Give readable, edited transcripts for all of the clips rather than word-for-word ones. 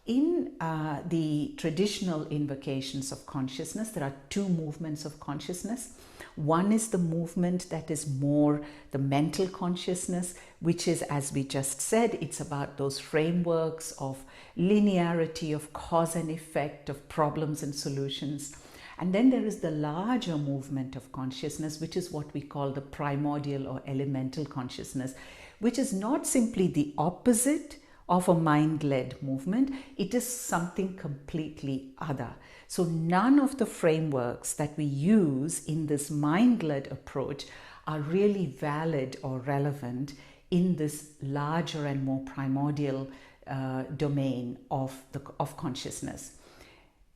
In the traditional invocations of consciousness, there are two movements of consciousness. One is the movement that is more the mental consciousness, which is, as we just said, it's about those frameworks of linearity, of cause and effect, of problems and solutions. And then there is the larger movement of consciousness, which is what we call the primordial or elemental consciousness, which is not simply the opposite of a mind-led movement. It is something completely other. So none of the frameworks that we use in this mind-led approach are really valid or relevant in this larger and more primordial domain of consciousness.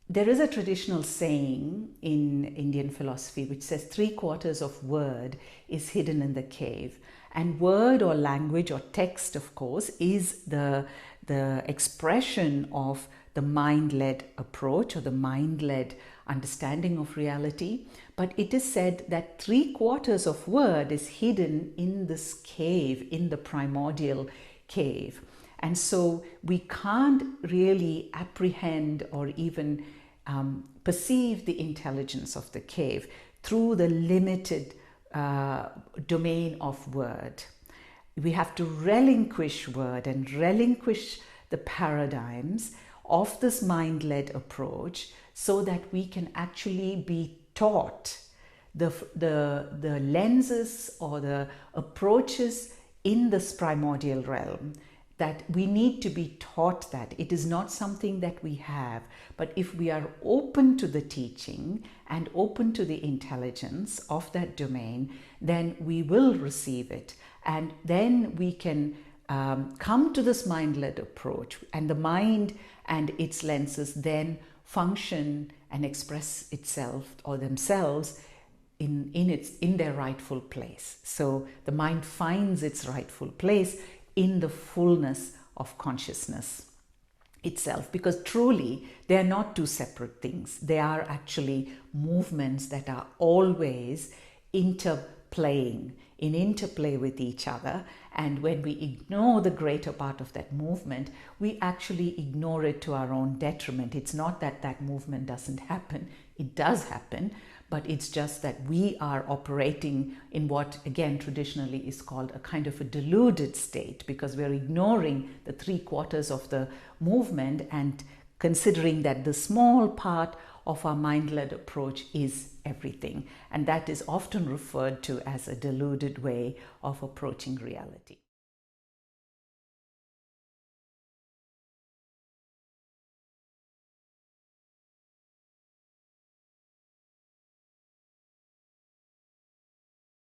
There is a traditional saying in Indian philosophy which says 3/4 of word is hidden in the cave. And word or language or text, of course, is the expression of the mind-led approach or the mind-led understanding of reality. But it is said that 3/4 of word is hidden in this cave, in the primordial cave. And so we can't really apprehend or even perceive the intelligence of the cave through the limited domain of word. We have to relinquish word and relinquish the paradigms of this mind-led approach so that we can actually be taught the lenses or the approaches in this primordial realm, that we need to be taught that. It is not something that we have, but if we are open to the teaching and open to the intelligence of that domain, then we will receive it. And then we can come to this mind-led approach, and the mind and its lenses then function and express itself or themselves in their rightful place. So the mind finds its rightful place in the fullness of consciousness itself, because truly they are not two separate things. They are actually movements that are always in interplay with each other. And when we ignore the greater part of that movement, we actually ignore it to our own detriment. It's not that that movement doesn't happen. It does happen, but it's just that we are operating in what, again, traditionally is called a kind of a deluded state, because we're ignoring the 3/4 of the movement and considering that the small part of our mind-led approach is everything. And that is often referred to as a deluded way of approaching reality.